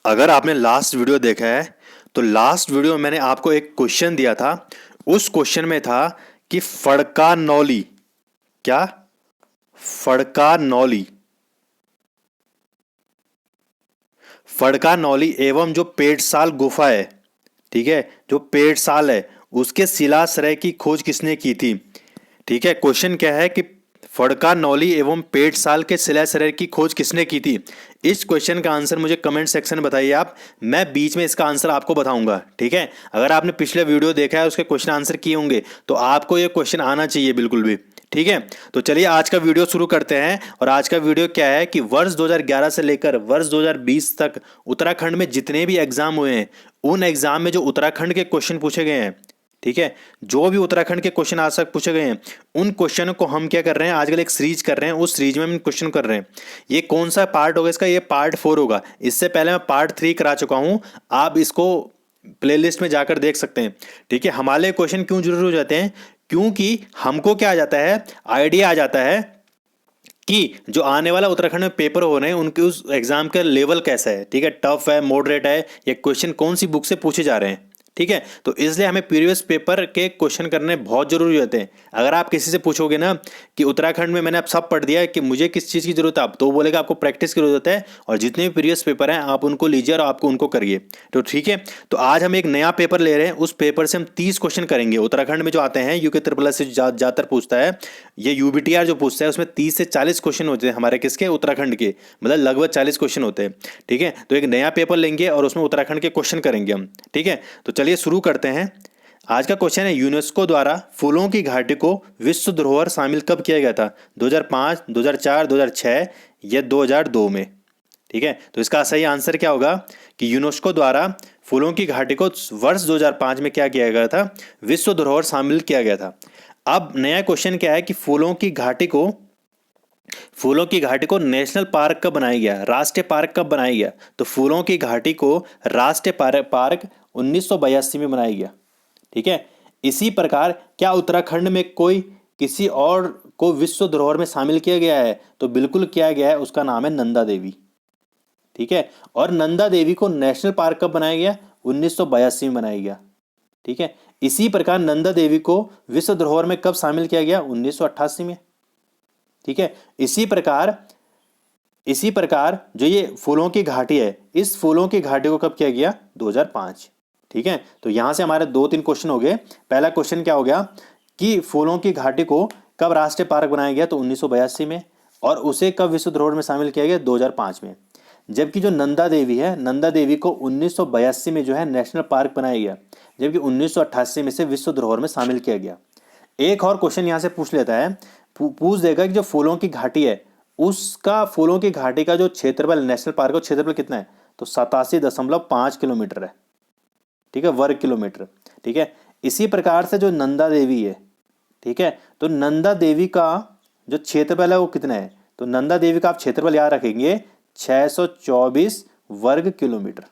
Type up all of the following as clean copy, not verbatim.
अगर आपने last video देखा है तो लास्ट वीडियो में मैंने आपको एक क्वेश्चन दिया था। उस क्वेश्चन में था कि फड़का नौली, क्या फड़का नौली, फड़का नौली एवं जो पेटसाल गुफा है, ठीक है, जो पेटसाल है उसके शिलाश्रय की खोज किसने की थी। ठीक है, क्वेश्चन क्या है कि फड़का नौली एवं पेटसाल के शिलाश्रय की खोज किसने की थी। इस क्वेश्चन का आंसर मुझे कमेंट सेक्शन में बताइए आप, मैं बीच में इसका आंसर आपको बताऊंगा। ठीक है, अगर आपने पिछले वीडियो देखा है उसके क्वेश्चन आंसर किए होंगे तो आपको ये क्वेश्चन आना चाहिए बिल्कुल भी। ठीक है, तो चलिए आज का वीडियो शुरू करते हैं। और आज का वीडियो क्या है कि वर्ष 2011 से लेकर वर्ष 2020 तक उत्तराखंड में जितने भी एग्जाम हुए हैं उन एग्जाम में जो उत्तराखंड के क्वेश्चन पूछे गए हैं, ठीक है, जो भी उत्तराखंड के क्वेश्चन आज तक पूछे गए हैं उन क्वेश्चनों को हम क्या कर रहे हैं, आजकल एक सीरीज कर रहे हैं, उस सीरीज में हम क्वेश्चन कर रहे हैं। ये कौन सा पार्ट होगा इसका, ये पार्ट 4 होगा। इससे पहले मैं पार्ट 3 करा चुका हूं, आप इसको प्लेलिस्ट में जाकर देख सकते हैं। ठीक है, हमारे लिए क्वेश्चन क्यों जरूरी हो जाते हैं, क्योंकि हमको क्या आ जाता है, आइडिया आ जाता है कि जो आने वाला उत्तराखंड में पेपर हो रहे हैं उनके उस एग्जाम का लेवल कैसा है। ठीक है, टफ है, मॉडरेट है, या क्वेश्चन कौन सी बुक से पूछे जा रहे हैं। ठीक है, तो इसलिए हमें प्रीवियस पेपर के क्वेश्चन करने बहुत जरूरी होते हैं। अगर आप किसी से पूछोगे ना कि उत्तराखंड में मैंने अब सब पढ़ दिया है कि मुझे किस चीज़ की जरूरत है, आप तो बोलेगा आपको प्रैक्टिस की जरूरत है, और जितने भी प्रीवियस पेपर हैं आप उनको लीजिए और आपको उनको करिए। तो ठीक है, तो आज हम एक नया पेपर ले रहे हैं, उस पेपर से हम 30 क्वेश्चन करेंगे उत्तराखंड में जो आते हैं, यूके ट्रिपल एस से ज़्यादातर पूछता है, ये यूबीटीआर जो पूछता है उसमें 30 से 40 क्वेश्चन होते हैं हमारे किसके, उत्तराखंड के, मतलब लगभग 40 क्वेश्चन होते हैं। ठीक है, तो एक नया पेपर लेंगे और उसमें उत्तराखंड के क्वेश्चन करेंगे हम। ठीक है, तो चलिए शुरू करते हैं। आज का क्वेश्चन है, यूनेस्को द्वारा फूलों की घाटी को विश्व धरोहर शामिल कब किया गया था, 2005, 2004, 2006 या 2002 में। ठीक है, तो इसका सही आंसर क्या होगा कि यूनेस्को द्वारा फूलों की घाटी को वर्ष 2005 में क्या किया गया था, विश्व धरोहर शामिल किया गया था। अब नया क्वेश्चन क्या है कि फूलों की घाटी को नेशनल पार्क कब बनाया गया, राष्ट्रीय पार्क कब बनाया गया। तो फूलों की घाटी को राष्ट्रीय पार्क 1982 में बनाया गया। ठीक है, इसी प्रकार क्या उत्तराखंड में कोई किसी और को विश्व धरोहर में शामिल किया गया है, तो बिल्कुल किया गया है, उसका नाम है नंदा देवी। ठीक है, और नंदा देवी को नेशनल पार्क कब बनाया गया, 1982 में बनाया गया। ठीक है, इसी प्रकार नंदा देवी को विश्व धरोहर में कब शामिल किया गया, 1988 में। ठीक है, इसी प्रकार जो ये फूलों की घाटी है, इस फूलों की घाटी को कब किया गया, 2005। ठीक है, तो यहां से हमारे 2-3 क्वेश्चन हो गए। पहला क्वेश्चन क्या हो गया कि फूलों की घाटी को कब राष्ट्रीय पार्क बनाया गया, तो 1982 में, और उसे कब विश्व धरोहर में शामिल किया गया, 2005 में। जबकि जो नंदा देवी है, नंदा देवी को 1982 में जो है नेशनल पार्क बनाया गया, जबकि 1988 में से विश्व धरोहर में शामिल किया गया। एक और क्वेश्चन यहां से पूछ लेता है, पूछ देगा कि जो फूलों की घाटी है उसका, फूलों की घाटी का जो क्षेत्रफल, नेशनल पार्क का क्षेत्रफल कितना है, तो 87.5 किलोमीटर है। ठीक है, वर्ग किलोमीटर। ठीक है, इसी प्रकार से जो नंदा देवी है, ठीक है, तो नंदा देवी का जो क्षेत्रफल है वो कितना है, तो नंदा देवी का आप क्षेत्रफल याद रखेंगे 624 वर्ग किलोमीटर।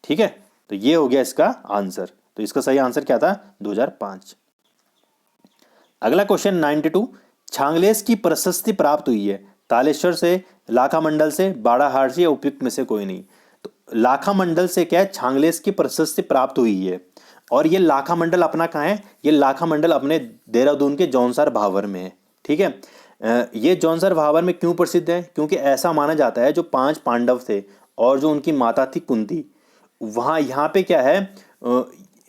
ठीक है, तो ये हो गया इसका आंसर। तो इसका सही आंसर क्या था, 2005। अगला क्वेश्चन 92, छांगलेस की प्रशस्ति प्राप्त हुई है तालेश्वर से, लाखा मंडल से, बाड़ाहाट से, या उपयुक्त में से कोई नहीं। तो लाखा मंडल से क्या है, छांगलेस की प्रशस्ति प्राप्त हुई है। और ये लाखा मंडल अपना कहाँ है, ये लाखा मंडल अपने देहरादून के जौनसार भावर में है। ठीक है, ये जौनसार भावर में क्यों प्रसिद्ध है, क्योंकि ऐसा माना जाता है जो 5 पांडव थे और जो उनकी माता थी कुंती, वहाँ यहाँ पे क्या है,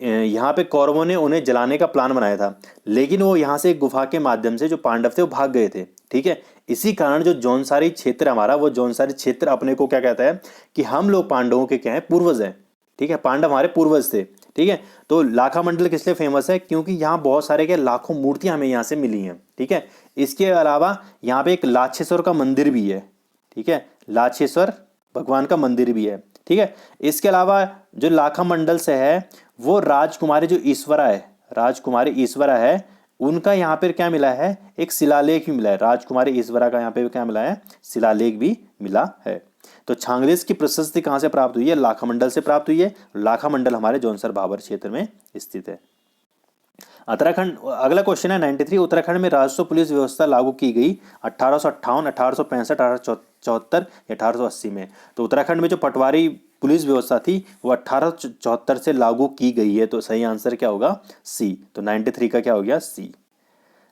यहाँ पे कौरवों ने उन्हें जलाने का प्लान बनाया था, लेकिन वो यहाँ से एक गुफा के माध्यम से जो पांडव थे वो भाग गए थे। ठीक है, इसी कारण जो जौनसारी क्षेत्र हमारा, वो जौनसारी क्षेत्र अपने को क्या कहता है कि हम लोग पांडवों के क्या है, पूर्वज हैं। ठीक है, पांडव हमारे पूर्वज थे। ठीक है, तो लाखा मंडल किस लिए फेमस है, क्योंकि यहाँ बहुत सारे क्या, लाखों मूर्तियां हमें यहाँ से मिली हैं। ठीक है, इसके अलावा यहाँ पे एक लाक्षेश्वर का मंदिर भी है। ठीक है, लाक्षेश्वर भगवान का मंदिर भी है। ठीक है, इसके अलावा जो लाखा मंडल से है वो राजकुमारी जो ईश्वरा है, राजकुमारी ईश्वरा है, उनका यहाँ पर क्या मिला है, एक शिलालेख भी मिला है। राजकुमारी ईश्वरा का यहाँ पे क्या मिला है, शिलालेख भी मिला है। तो छांगलेस की प्रशस्ति कहाँ से प्राप्त हुई है, लाखा मंडल से प्राप्त हुई है। लाखा मंडल हमारे जौनसर भाबर क्षेत्र में स्थित है। उत्तराखंड, अगला क्वेश्चन है 93, उत्तराखंड में राजस्व पुलिस व्यवस्था लागू की गई 1858, 1865, 1874 या 1880 में। तो उत्तराखंड में जो पटवारी पुलिस व्यवस्था थी वो 1874 से लागू की गई है। तो सही आंसर क्या होगा? सी। तो 93 का क्या हो गया? सी।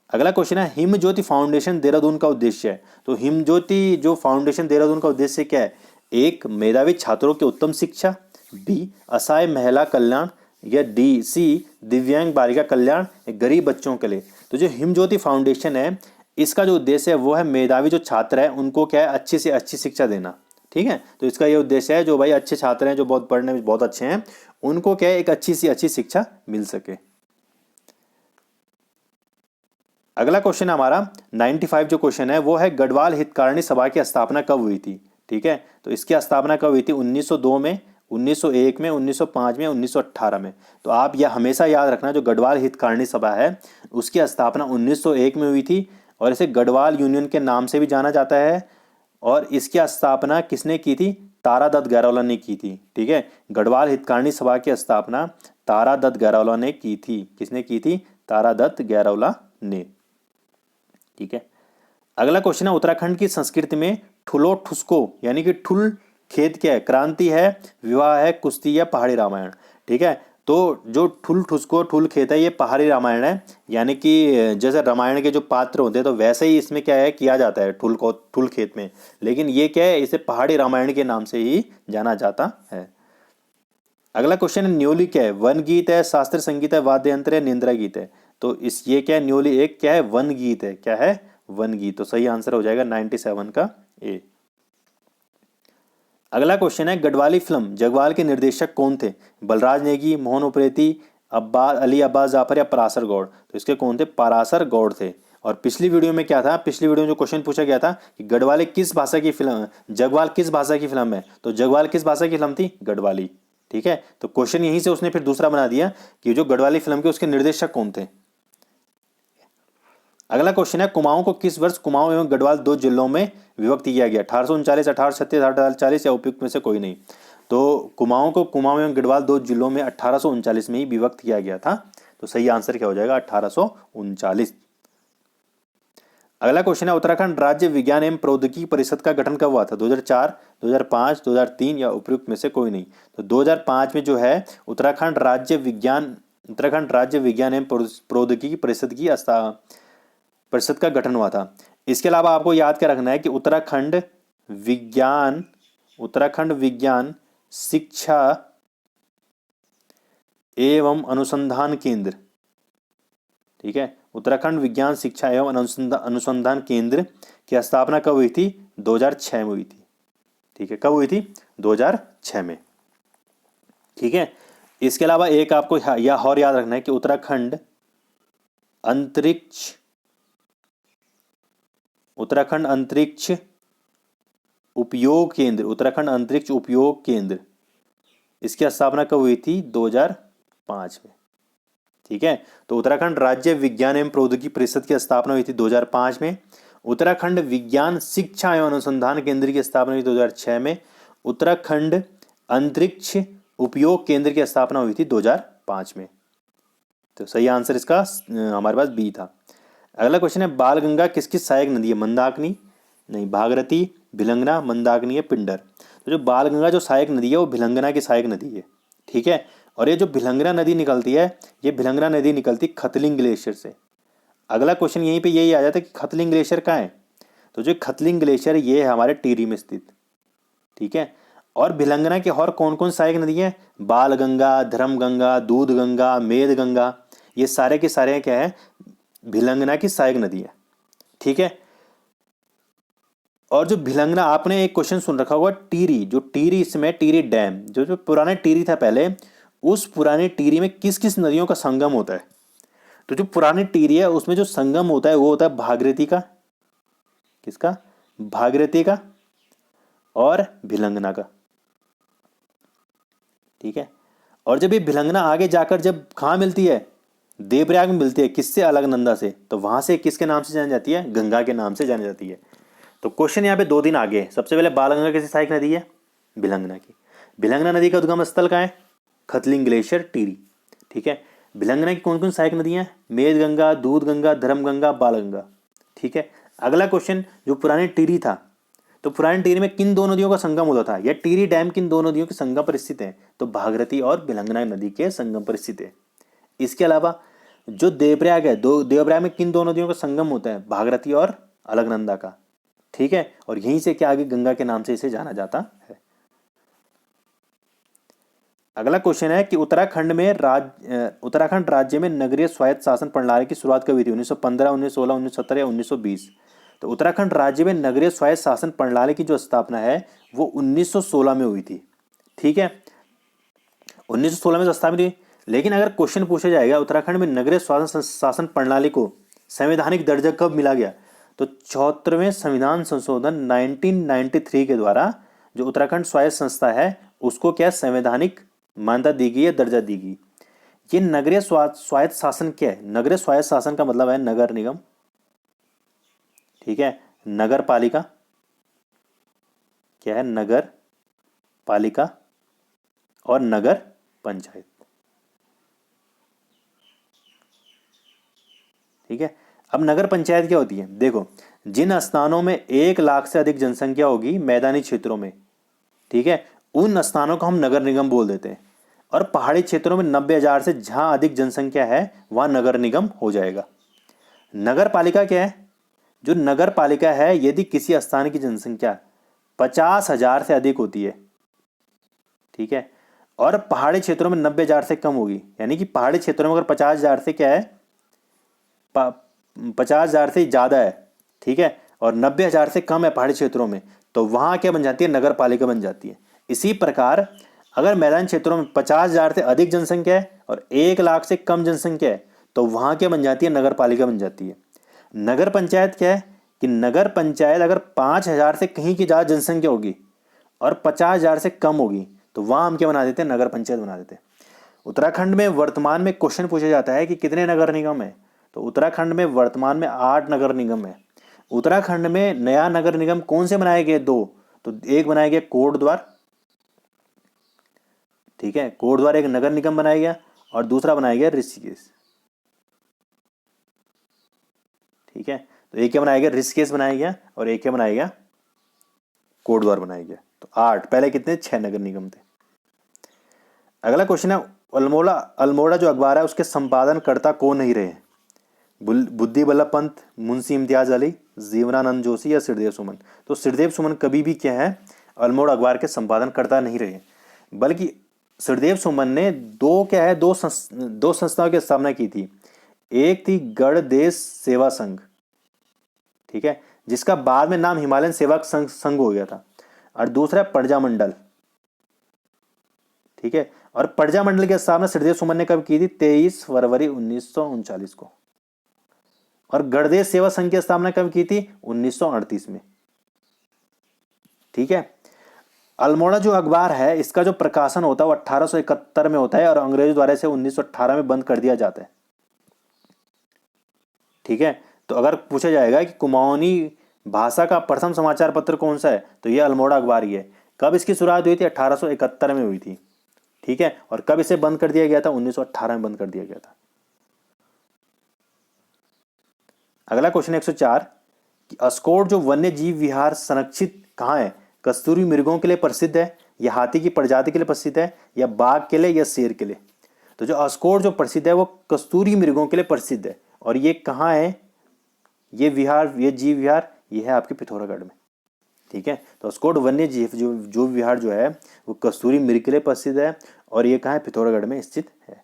अगला क्वेश्चन है हिम ज्योति फाउंडेशन देहरादून का उद्देश्य है। तो हिम ज्योति जो फाउंडेशन देहरादून का उद्देश्य क्या है? एक, मेधावी छात्रों की उत्तम शिक्षा, बी, असहाय महिला कल्याण, या डी, सी, दिव्यांग बालिका कल्याण, गरीब बच्चों के लिए। तो जो हिम ज्योति फाउंडेशन है इसका जो उद्देश्य है वो है मेधावी जो छात्र है उनको क्या है, अच्छी से अच्छी शिक्षा देना। ठीक है, तो इसका ये उद्देश्य है जो भाई अच्छे छात्र हैं, जो बहुत पढ़ने में बहुत अच्छे हैं, उनको क्या है, एक अच्छी सी अच्छी शिक्षा मिल सके। अगला क्वेश्चन हमारा 95 जो क्वेश्चन है वो है गढ़वाल हितकारिणी सभा की स्थापना कब हुई थी? ठीक है, तो इसकी स्थापना कब हुई थी? 1902 में, 1901 में, 1905 में, 1918 में। तो आप यह हमेशा याद रखना, जो गढ़वाल हितकारिणी सभा है उसकी स्थापना 1901 में हुई थी और इसे गढ़वाल यूनियन के नाम से भी जाना जाता है। और इसकी स्थापना किसने की थी? तारादत्त गैरोला ने की थी। ठीक है, गढ़वाल हितकारिणी सभा की स्थापना तारादत्त गैरोला ने की थी। किसने की थी? तारादत्त गैरोला ने। ठीक है, अगला क्वेश्चन है उत्तराखंड की संस्कृति में ठुलो ठुसको यानी कि ठुल खेत क्या है? क्रांति है, विवाह है, कुश्ती या पहाड़ी रामायण। ठीक है, तो जो ठुल ठुसको ठुल खेत है ये पहाड़ी रामायण है, यानी कि जैसे रामायण के जो पात्र होते हैं तो वैसे ही इसमें क्या है किया जाता है ठुल को ठुल खेत में, लेकिन ये क्या है, इसे पहाड़ी रामायण के नाम से ही जाना जाता है। अगला क्वेश्चन है न्योली क्या है? वन गीत है, शास्त्रीय संगीत है, वाद्य यंत्र है, निंद्रा गीत है। तो इस ये क्या है? न्योली एक क्या है? वन गीत है। क्या है? वन गीत। तो सही आंसर हो जाएगा 97 का ए। अगला क्वेश्चन है गढ़वाली फिल्म जगवाल के निर्देशक कौन थे? बलराज नेगी, मोहन उप्रेती, अब्बास अली अब्बास जाफर या पराशर गौड़। तो इसके कौन थे? पराशर गौड़ थे। और पिछली वीडियो में क्या था? पिछली वीडियो में जो क्वेश्चन पूछा गया था कि गढ़वाली किस भाषा की फिल्म, जगवाल किस भाषा की फिल्म है? तो जगवाल किस भाषा की फिल्म थी? गढ़वाली। ठीक है, तो क्वेश्चन यहीं से उसने फिर दूसरा बना दिया कि जो गढ़वाली फिल्म के उसके निर्देशक कौन थे। अगला क्वेश्चन है कुमाऊं को किस वर्ष कुमाऊं एवं गढ़वाल दो जिलों में विभक्त किया गया? 1839, 1836, 1840 या उपयुक्त में से कोई नहीं। तो कुमाऊं को कुमाऊं एवं गढ़वाल दो जिलों में 1839 में ही विभक्त किया गया था। तो सही आंसर क्या हो जाएगा? 1839। अगला क्वेश्चन है उत्तराखंड राज्य विज्ञान एवं प्रौद्योगिकी परिषद का गठन कब हुआ था? 2004, 2005, 2003 या उपयुक्त में से कोई नहीं। तो 2005 में जो है उत्तराखंड राज्य विज्ञान एवं प्रौद्योगिकी परिषद का गठन हुआ था। इसके अलावा आपको याद क्या रखना है कि उत्तराखंड विज्ञान शिक्षा एवं अनुसंधान केंद्र, ठीक है, उत्तराखंड विज्ञान शिक्षा एवं अनुसंधान केंद्र की स्थापना कब हुई थी? 2006 में हुई थी। ठीक है, कब हुई थी? 2006 में। ठीक है, इसके अलावा एक आपको यह और याद रखना है कि उत्तराखंड अंतरिक्ष उपयोग केंद्र, इसकी स्थापना कब हुई थी? 2005 में। ठीक है, तो उत्तराखंड राज्य विज्ञान एवं प्रौद्योगिकी परिषद की स्थापना हुई थी 2005 में। उत्तराखंड विज्ञान शिक्षा एवं अनुसंधान केंद्र की स्थापना हुई 2006 में। उत्तराखंड अंतरिक्ष उपयोग केंद्र की स्थापना हुई थी 2005 में। तो सही आंसर इसका हमारे पास बी था। अगला क्वेश्चन है बालगंगा किसकी सहायक नदी है? मंदाकिनी नहीं, भागीरथी, भिलंगना, मंदाकिनी है, पिंडर। तो जो बालगंगा जो सहायक नदी है वो भिलंगना की सहायक नदी है। ठीक है, और ये जो भिलंगना नदी निकलती है, ये भिलंगना नदी निकलती खतलिंग ग्लेशियर से। अगला क्वेश्चन यहीं पे यही आ जाता है कि खतलिंग ग्लेशियर कहाँ है? तो जो खतलिंग ग्लेशियर ये है हमारे टिहरी में स्थित। ठीक है, और भिलंगना की और कौन कौन सहायक नदी है? बालगंगा, धर्मगंगा, दूधगंगा, मेदगंगा, ये सारे के सारे क्या है? भिलंगना की सहायक नदी है। ठीक है, और जो भिलंगना, आपने एक क्वेश्चन सुन रखा होगा टिहरी, जो टिहरी इसमें टिहरी डैम, जो पुराने टिहरी था पहले, उस पुराने टिहरी में किस किस नदियों का संगम होता है? तो जो पुराने टिहरी है उसमें जो संगम होता है वो होता है भागीरथी का, किसका? भागीरथी का और भिलंगना का। ठीक है, और जब ये भिलंगना आगे जाकर जब कहाँ मिलती है? देवप्रयाग में मिलती है। किससे? अलकनंदा से। तो वहां से किसके नाम से जानी जाती है? गंगा के नाम से जानी जाती है। तो क्वेश्चन यहाँ पे दो दिन आगे है। सबसे पहले बालगंगा किसी सहायक नदी है? भिलंगना की। भिलंगना नदी का उद्गम स्थल कहाँ है? खतलिंग ग्लेशियर टिहरी। ठीक है, भिलंगना की कौन कौन सहायक नदियां हैं? मेद गंगा, दूध गंगा, धर्म गंगा, बाल गंगा। ठीक है। अगला क्वेश्चन, जो पुराने टिहरी था, तो पुराने टिहरी में किन दो नदियों का संगम होता था? या टिहरी डैम किन दो नदियों के संगम पर स्थित है? तो भागीरथी और भिलंगना नदी के संगम पर स्थित है। इसके अलावा जो देवप्रयाग है, देवप्रयाग में किन दो नदियों का संगम होता है? भागीरथी और अलकनंदा का। ठीक है। और यहीं से क्या आगे गंगा के नाम से इसे जाना जाता है। अगला क्वेश्चन है कि उत्तराखंड राज्य में नगरीय स्वायत्त शासन प्रणाली की शुरुआत कब हुई थी? 1915, 1916, 1917 या 1920? तो उत्तराखंड राज्य में नगरीय स्वायत्त शासन प्रणाली की जो स्थापना है वो 1916 में हुई थी। ठीक है, 1916 में स्थापित हुई। लेकिन अगर क्वेश्चन पूछा जाएगा उत्तराखंड में नगरीय शासन प्रणाली को संवैधानिक दर्जा कब मिला गया, तो 74वें संविधान संशोधन 1993 के द्वारा जो उत्तराखंड स्वायत्त संस्था है उसको क्या संवैधानिक मान्यता दी गई है, दर्जा दी गई। ये नगरीय स्वायत्त शासन क्या है? नगरीय स्वायत्त शासन का मतलब है नगर निगम, ठीक है, नगर पालिका, क्या है, नगर पालिका और नगर पंचायत। ठीक है। अब नगर पंचायत क्या होती है? देखो, जिन स्थानों में 1 लाख से अधिक जनसंख्या होगी मैदानी क्षेत्रों में, ठीक है, उन स्थानों को हम नगर निगम बोल देते हैं। और पहाड़ी क्षेत्रों में 90,000 से जहां अधिक जनसंख्या है वहां नगर निगम हो जाएगा। नगर पालिका क्या है? जो नगर पालिका है यदि किसी स्थान की जनसंख्या 50,000 से अधिक होती है, ठीक है, और पहाड़ी क्षेत्रों में 90,000 से कम होगी, यानी कि पहाड़ी क्षेत्रों में अगर 50,000 से क्या है, 50,000 से ज़्यादा है, ठीक है, और 90,000 से कम है पहाड़ी क्षेत्रों में, तो वहाँ क्या बन जाती है? नगर पालिका बन जाती है। इसी प्रकार अगर मैदान क्षेत्रों में 50,000 से अधिक जनसंख्या है और 1 लाख से कम जनसंख्या है तो वहाँ क्या बन जाती है? नगर पालिका बन जाती है। नगर पंचायत क्या है कि नगर पंचायत अगर 5,000 से कहीं की ज़्यादा जनसंख्या होगी और 50,000 से कम होगी तो वहाँ हम क्या बना देते हैं? नगर पंचायत बना देते हैं। उत्तराखंड में वर्तमान में क्वेश्चन पूछा जाता है कि कितने नगर निगम है, तो उत्तराखंड में वर्तमान में 8 नगर निगम है। उत्तराखंड में नया नगर निगम कौन से बनाए गए? 2। तो एक बनाया गया कोटद्वार, ठीक है, कोटद्वार एक नगर निगम बनाया गया, और दूसरा बनाया गया ऋषिकेश। ठीक है, तो एक क्या बनाया गया? ऋषिकेश बनाया गया, और एक क्या बनाया गया? कोटद्वार बनाया गया। तो 8, पहले कितने? 6 नगर निगम थे। अगला क्वेश्चन है अल्मोड़ा जो अखबार है उसके संपादनकर्ता कौन नहीं रहे? बुद्धि बल्लभ पंत, मुंशी इम्तियाज अली, जीवनानंद जोशी या सिरदेव सुमन? तो सिरदेव सुमन कभी भी क्या है? अल्मोड़ा अखबार के संपादनकर्ता नहीं रहे, बल्कि सिरदेव सुमन ने दो संस्थाओं की स्थापना की थी। एक थी गढ़ देश सेवा संघ, ठीक है, जिसका बाद में नाम हिमालयन सेवा संघ हो गया था, और दूसरा प्रजा मंडल, ठीक है। और प्रजा मंडल की स्थापना सिरदेव सुमन ने कब की थी? 23 फरवरी 1939 को। और गणदेश सेवा संघ की स्थापना कब की थी? 1938 में। ठीक है। अल्मोड़ा जो अखबार है इसका जो प्रकाशन होता है वो 1871 में होता है और अंग्रेजों द्वारा इसे 1918 में बंद कर दिया जाता है। ठीक है, तो अगर पूछा जाएगा कि कुमाऊनी भाषा का प्रथम समाचार पत्र कौन सा है, तो ये अल्मोड़ा अखबार ही है। कब इसकी शुरुआत हुई थी? 1871 में हुई थी। ठीक है, और कब इसे बंद कर दिया गया था? 1918 में बंद कर दिया गया था। अगला क्वेश्चन 104 कि अस्कोट जो वन्य जीव विहार संरक्षित कहाँ है? कस्तूरी मृगों के लिए प्रसिद्ध है, या हाथी की प्रजाति के लिए प्रसिद्ध है, या बाघ के लिए, या शेर के लिए? तो जो अस्कोट जो प्रसिद्ध है वो कस्तूरी मृगों के लिए प्रसिद्ध है। और ये कहाँ है? ये विहार, ये जीव विहार, ये है आपके पिथौरागढ़ में। ठीक है, तो अस्कोट वन्य जीव जो विहार जो है वो कस्तूरी मृग के लिए प्रसिद्ध है, और ये कहाँ है? पिथौरागढ़ में स्थित है।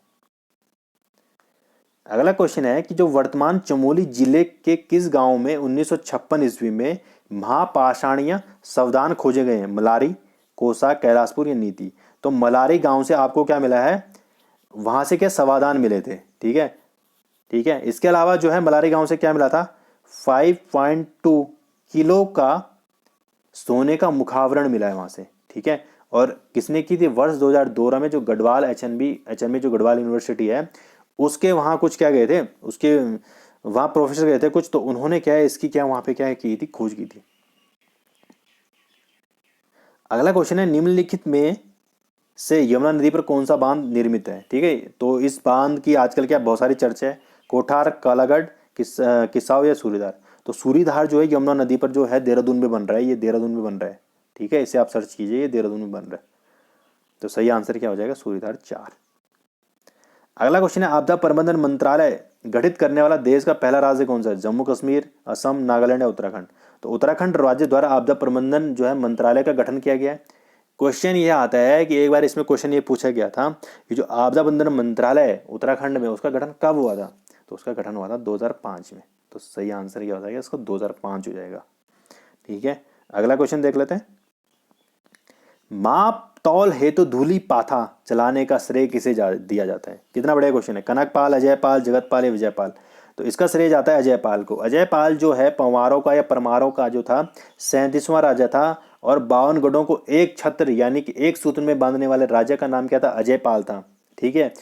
अगला क्वेश्चन है कि जो वर्तमान चमोली जिले के किस गांव में 1956 ईस्वी में महापाषाणीय सावधान खोजे गए हैं? मलारी, कोसा, कैलाशपुर या नीति? तो मलारी गांव से आपको क्या मिला है? वहां से क्या सावधान मिले थे। ठीक है, ठीक है। इसके अलावा जो है मलारी गांव से क्या मिला था? 5.2 किलो का सोने का मुखावरण मिला है वहां से। ठीक है, और किसने की थी? वर्ष 2002 में जो गढ़वाल एचएनबी जो गढ़वाल यूनिवर्सिटी है उसके वहाँ कुछ क्या गए थे, उसके वहाँ प्रोफेसर गए थे कुछ, तो उन्होंने क्या है इसकी क्या वहाँ पे क्या की थी? खोज की थी। अगला क्वेश्चन है निम्नलिखित में से यमुना नदी पर कौन सा बांध निर्मित है? ठीक है, तो इस बांध की आजकल क्या बहुत सारी चर्चा है, कोठार, कालागढ़, किसाऊ या सूरीधार। तो सूरीधार जो है यमुना नदी पर जो है देहरादून में बन रहा है, ये देहरादून में बन रहा है। ठीक है, इसे आप सर्च कीजिए, ये देहरादून में बन रहा है। तो सही आंसर क्या हो जाएगा? सूरीधार 4। अगला क्वेश्चन है, आपदा प्रबंधन मंत्रालय गठित करने वाला देश का पहला राज्य कौन सा है? जम्मू कश्मीर, असम, नागालैंड या उत्तराखंड। तो उत्तराखंड राज्य द्वारा आपदा प्रबंधन जो है मंत्रालय का गठन किया गया है। क्वेश्चन ये आता है कि एक बार इसमें क्वेश्चन ये पूछा गया था कि जो आपदा प्रबंधन मंत्रालय है उत्तराखंड में, उसका गठन कब हुआ था? तो उसका गठन हुआ था 2005 में। तो सही आंसर क्या हो जाएगा? इसको 2005 हो जाएगा। ठीक है, अगला क्वेश्चन देख लेते हैं। माप तौल हेतु धूली पाथा चलाने का श्रेय किसे दिया जाता है? कितना बढ़िया क्वेश्चन है। कनकपाल, अजयपाल, जगतपाल या विजयपाल। तो इसका श्रेय जाता है अजयपाल को। अजयपाल जो है पंवारों का या परमारों का जो था 37वां राजा था, और 52 गढ़ों को एक छत्र यानी कि एक सूत्र में बांधने वाले राजा का नाम क्या था? अजयपाल था। ठीक है,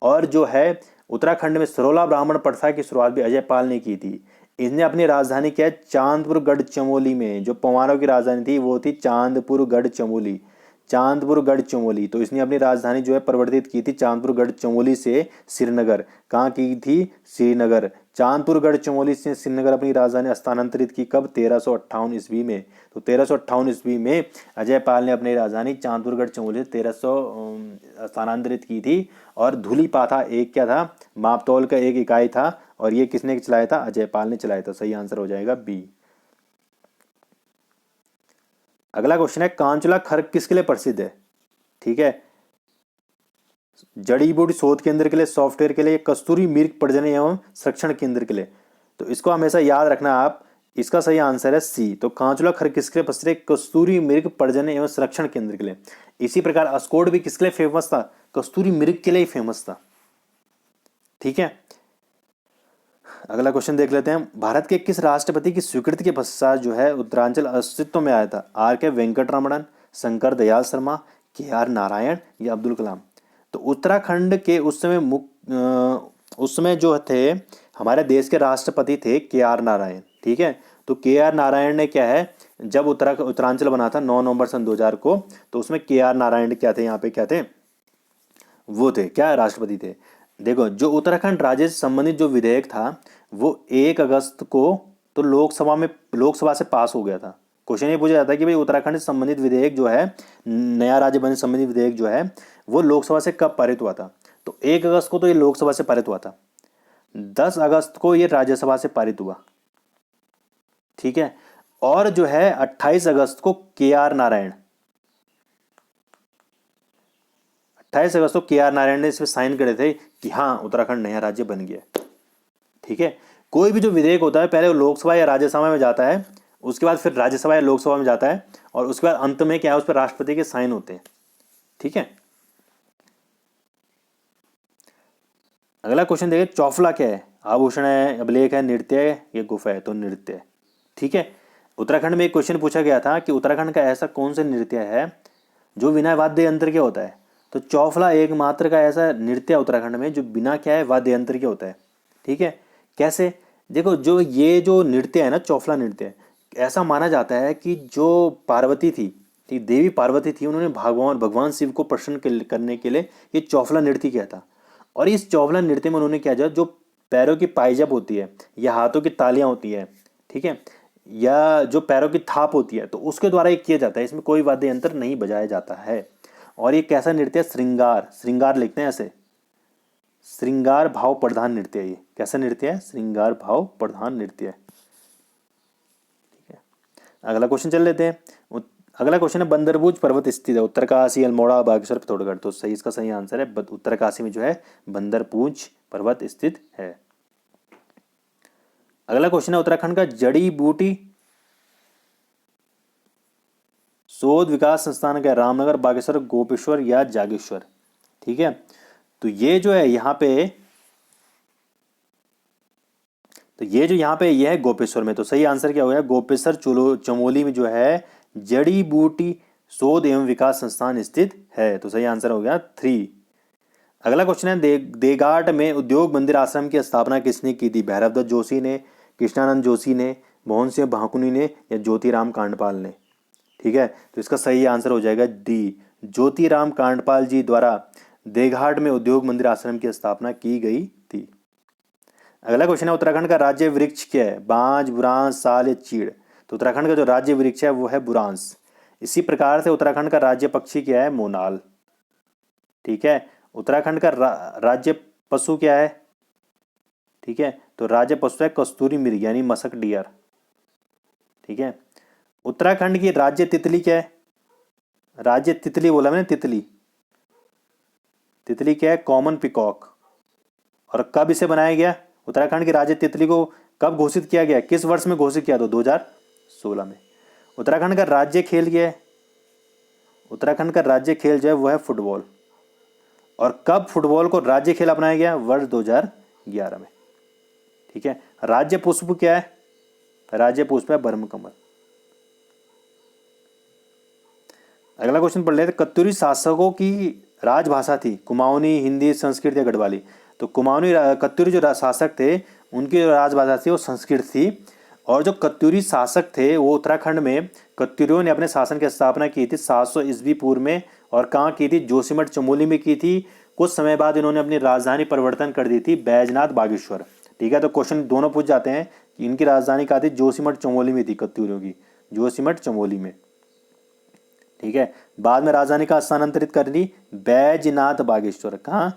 और जो है उत्तराखंड में सरोला ब्राह्मण प्रथा की शुरुआत भी अजयपाल ने की थी। इसने अपनी राजधानी क्या है? चांदपुर गढ़ चमोली में। जो पंवारों की राजधानी थी वो थी चांदपुर गढ़ चमोली, चांदपुर गढ़ चमोली। तो इसने अपनी राजधानी जो है परिवर्तित की थी चांदपुर गढ़ चमोली से श्रीनगर। कहाँ की थी? श्रीनगर। चांदपुर गढ़ चमोली से श्रीनगर अपनी राजधानी स्थानांतरित की कब? 1358 ईस्वी में। तो 1358 ईस्वी में अजयपाल ने अपनी राजधानी चांदपुर गढ़ चमोली से 1300 स्थानांतरित की थी। और धूलिपाथा एक क्या था? मापतौल का एक इकाई था, और ये किसने चलाया था? अजयपाल ने चलाया था। सही आंसर हो जाएगा बी। अगला क्वेश्चन है, कांचुला खर्क किसके लिए प्रसिद्ध है? ठीक है, जड़ी बूटी शोध केंद्र के लिए, सॉफ्टवेयर के लिए, कस्तूरी मृग प्रजनन एवं संरक्षण केंद्र के लिए। तो इसको हमेशा याद रखना आप। इसका सही आंसर है सी। तो कांचुला खर्क किसके लिए प्रसिद्ध है? कस्तूरी मृग प्रजनन एवं संरक्षण केंद्र के लिए। इसी प्रकार अस्कोड भी किसके लिए फेमस था? कस्तूरी मृग के लिए फेमस था। ठीक है, अगला क्वेश्चन देख लेते हैं। भारत के किस राष्ट्रपति की स्वीकृति के पश्चात जो है उत्तरांचल अस्तित्व में आया था? आर के वेंकटरमणन, शंकर दयाल शर्मा, के आर नारायण या अब्दुल कलाम। तो उत्तराखंड के उस समय जो थे हमारे देश के राष्ट्रपति थे के आर नारायण। ठीक है, तो के आर नारायण ने क्या है, जब उत्तरांचल बना था 9 नवंबर सन 2000 को, तो उसमें के आर नारायण क्या थे? यहाँ पे क्या थे? वो थे क्या? राष्ट्रपति थे। देखो, जो उत्तराखंड राज्य से संबंधित जो विधेयक था वो 1 अगस्त को तो लोकसभा से पास हो गया था। क्वेश्चन ये पूछा जाता है कि भाई उत्तराखंड से संबंधित विधेयक जो है, नया राज्य बनने से संबंधित विधेयक जो है वो लोकसभा से कब पारित हुआ था? तो 1 अगस्त को तो ये लोकसभा से पारित हुआ था, 10 अगस्त को ये राज्यसभा से पारित हुआ। ठीक है, और जो है 28 अगस्त को के आर नारायण 28 अगस्त को के आर नारायण ने इस पर साइन करे थे कि हाँ उत्तराखंड नया राज्य बन गया। ठीक है, कोई भी जो विधेयक होता है पहले वो लोकसभा या राज्यसभा में जाता है, उसके बाद फिर राज्यसभा या लोकसभा में जाता है, और उसके बाद अंत में क्या है, उस पर राष्ट्रपति के साइन होते हैं। ठीक है, अगला क्वेश्चन देखिए, चौफला क्या है? आभूषण है, अभिलेख है, नृत्य है या गुफा है? तो नृत्य है। ठीक है, उत्तराखंड में एक क्वेश्चन पूछा गया था कि उत्तराखंड का ऐसा कौन सा नृत्य है जो बिना वाद्य यंत्र के होता है? तो चौफला एकमात्र का ऐसा नृत्य है उत्तराखंड में जो बिना क्या है, वाद्य यंत्र के होता है। ठीक है, कैसे? देखो, ये जो नृत्य है ना, चौफला नृत्य, ऐसा माना जाता है कि जो पार्वती थी, ठीक, देवी पार्वती थी, उन्होंने भगवान शिव को प्रसन्न करने के लिए ये चौफला नृत्य किया था। और इस चौफला नृत्य में उन्होंने क्या किया, जो पैरों की पायजब होती है या हाथों की तालियां होती है, ठीक है, या जो पैरों की थाप होती है, तो उसके द्वारा ये किया जाता है। इसमें कोई वाद्य यंत्र नहीं बजाया जाता है। और ये कैसा नृत्य है? श्रृंगार लिखते हैं ऐसे, श्रृंगार भाव प्रधान नृत्य है। ये कैसा नृत्य है? श्रृंगार भाव प्रधान नृत्य है। ठीक है, अगला क्वेश्चन चल लेते हैं। अगला क्वेश्चन है, बंदरबूज पर्वत स्थित है? उत्तरकाशी, अल्मोड़ा, बागेश्वर, पिथौरागढ़। तो सही, इसका सही आंसर है उत्तरकाशी में जो है बंदरबूज पर्वत स्थित है। अगला क्वेश्चन है, उत्तराखंड का जड़ी बूटी शोध विकास संस्थान क्या है? रामनगर, बागेश्वर, गोपेश्वर या जागेश्वर। ठीक है, तो ये जो है यहाँ पे, तो ये जो यहाँ पे ये है गोपेश्वर में। तो सही आंसर क्या हो गया? गोपेश्वर चमोली में जो है जड़ी बूटी शोध एवं विकास संस्थान स्थित है। तो सही आंसर हो गया 3। अगला क्वेश्चन है, देगाट में उद्योग मंदिर आश्रम की स्थापना किसने की थी? भैरवदत्त जोशी ने, कृष्णानंद जोशी ने, मोहन सिंह भाकुनी ने या ज्योतिराम कांडपाल ने। ठीक है, तो इसका सही आंसर हो जाएगा डी, ज्योतिराम कांडपाल जी द्वारा देघाट में उद्योग मंदिर आश्रम की स्थापना की गई थी? अगला क्वेश्चन है, उत्तराखंड का राज्य वृक्ष क्या है? बांज, बुरांस, साल या चीड़? तो उत्तराखंड का जो राज्य वृक्ष है वो है बुरांस। इसी प्रकार से उत्तराखंड का राज्य पक्षी क्या है? मोनाल। ठीक है। उत्तराखंड का राज्य पशु क्या है? ठीक है, तो राज्य पशु है कस्तूरी मृग यानी मसक डियर। ठीक है। उत्तराखंड की राज्य तितली क्या है? राज्य तितली बोला मैंने, तितली। तितली क्या है? Common peacock. और कब इसे बनाया गया? उत्तराखंड की राज्य तितली को कब घोषित किया गया? किस वर्ष में घोषित किया? तो 2016 में। उत्तराखंड का राज्य खेल क्या है? उत्तराखंड का राज्य खेल जो है वो है फुटबॉल। और कब फुटबॉल को राज्य खेल अपनाया गया? वर्ष 2011 में। ठीक है। राज्य पुष्प क्या है? राज्य पुष्प है बर्मकमल। अगला क्वेश्चन पढ़ लेते। कत्यूरी शासकों की राजभाषा थी कुमाऊनी, हिंदी, संस्कृत या गढ़वाली? तो कुमाऊनी कत्यूरी जो शासक थे उनकी जो राजभाषा थी वो संस्कृत थी। और जो कत्यूरी शासक थे वो उत्तराखंड में कत्यूरियों ने अपने शासन की स्थापना की थी 700 ईस्वी पूर्व में। और कहाँ की थी? जोशीमठ चमोली में की थी। कुछ समय बाद इन्होंने अपनी राजधानी परिवर्तन कर दी थी बैजनाथ बागेश्वर। ठीक है, तो क्वेश्चन दोनों पूछ जाते हैं कि इनकी राजधानी कहाँ थी? जोशीमठ चमोली में थी कत्यूरियों की, जोशीमठ चमोली में। ठीक है। बाद में राजधानी का स्थानांतरित कर दी बैजनाथ बागेश्वर। कहाँ?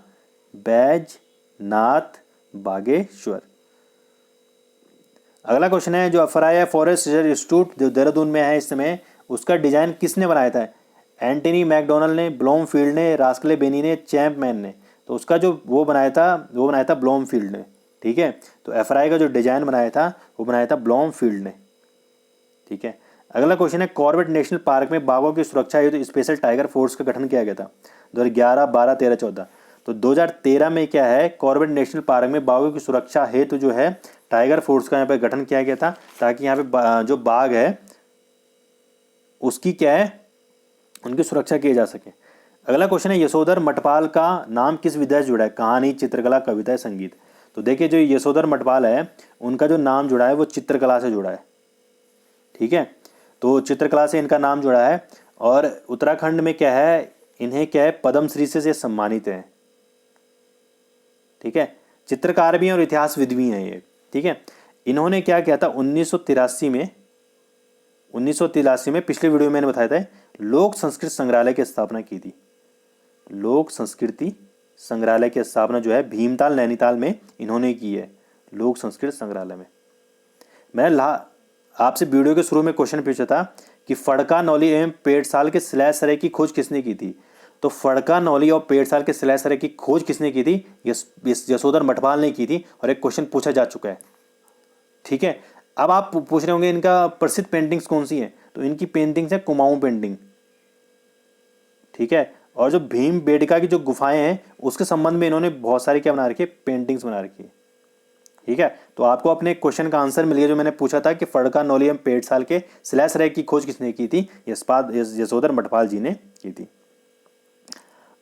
बैजनाथ बागेश्वर। अगला क्वेश्चन है, जो अफराया फॉरेस्ट रिसर्च इंस्टीट्यूट जो देहरादून में है इस समय, उसका डिजाइन किसने बनाया था? एंटनी मैकडोनल्ड ने, ब्लूमफील्ड ने, रास्कले बेनी ने, चैंपमैन ने? तो उसका जो वो बनाया था ब्लूमफील्ड ने। ठीक है, तो एफराई का जो डिजाइन बनाया था वो बनाया था ब्लूमफील्ड ने। ठीक है। अगला क्वेश्चन है, कॉर्बेट नेशनल पार्क में बाघों की सुरक्षा हेतु स्पेशल टाइगर फोर्स का गठन किया गया था 2011, 12, 13, 14। तो 2013 में क्या है? कॉर्बेट नेशनल पार्क में बाघों की सुरक्षा हेतु जो है टाइगर फोर्स का यहाँ पे गठन किया गया था, ताकि यहाँ पे जो बाघ है उसकी क्या है, उनकी सुरक्षा की जा सके। अगला क्वेश्चन है, यशोधर मठपाल का नाम किस विधा से जुड़ा है? कहानी, चित्रकला, कविता, संगीत? तो देखिए, जो यशोधर मठपाल है उनका जो नाम जुड़ा है वो चित्रकला से जुड़ा है। ठीक है, तो चित्रकला से इनका नाम जुड़ा है। और उत्तराखंड में क्या है, इन्हें क्या है, पद्मश्री से सम्मानित है। ठीक है, चित्रकार भी हैं और इतिहासविद भी हैं ये। ठीक है, इन्होंने क्या किया था 1983 में, पिछले वीडियो में मैंने बताया था, लोक संस्कृत संग्रहालय की स्थापना की थी। लोक संस्कृति संग्रहालय की स्थापना जो है भीमताल नैनीताल में इन्होंने की है, लोक संस्कृत संग्रहालय में। मैं आपसे वीडियो के शुरू में क्वेश्चन पूछा था कि फड़का नौली एवं पेड़साल के शिलाय सरे की खोज किसने की थी? तो फड़का नौली और पेड़साल के शिलाय सरे की खोज किसने की थी? यशोधर मठपाल ने की थी, और एक क्वेश्चन पूछा जा चुका है। ठीक है, अब आप पूछ रहे होंगे इनका प्रसिद्ध पेंटिंग्स कौन सी है? तो इनकी पेंटिंग्स है कुमाऊं पेंटिंग। ठीक है, और जो भीम बेडका की जो गुफाएं हैं उसके संबंध में इन्होंने बहुत सारी क्या बना रखी है, पेंटिंग्स बना रखी है। ठीक है, तो आपको अपने क्वेश्चन का आंसर मिल गया जो मैंने पूछा था कि फड़का नौली एवं पेड़साल के शिलाय सरे की खोज किसने की थी? यशोधर मठपाल जी ने की थी।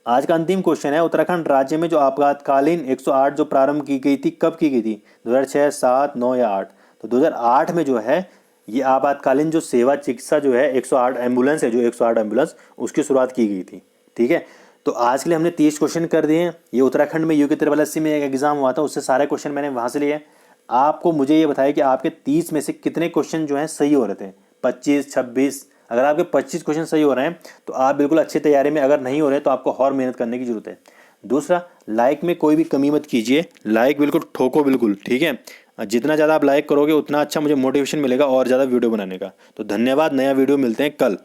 आज का अंतिम क्वेश्चन है, उत्तराखंड राज्य में जो आपातकालीन 108 जो प्रारंभ की गई थी, कब की गई थी? 2006, 7, 9 या 8? तो 2008 में जो है ये आपातकालीन जो सेवा चिकित्सा जो है 108 एम्बुलेंस है, जो 108 एम्बुलेंस, उसकी शुरुआत की गई थी। ठीक है, तो आज के लिए हमने 30 क्वेश्चन कर दिए हैं। ये उत्तराखंड में यूके 888 में एक एग्जाम हुआ था, उससे सारे क्वेश्चन मैंने वहाँ से लिए। आपको मुझे ये बताया कि आपके 30 में से कितने क्वेश्चन जो हैं सही हो रहे थे? 25, 26? अगर आपके 25 क्वेश्चन सही हो रहे हैं तो आप बिल्कुल अच्छी तैयारी में, अगर नहीं हो रहे तो आपको और मेहनत करने की जरूरत है। दूसरा, लाइक में कोई भी कमी मत कीजिए, लाइक बिल्कुल ठोको बिल्कुल। ठीक है, जितना ज़्यादा आप लाइक करोगे उतना अच्छा मुझे मोटिवेशन मिलेगा और ज़्यादा वीडियो बनाने का। तो धन्यवाद, नया वीडियो मिलते हैं कल।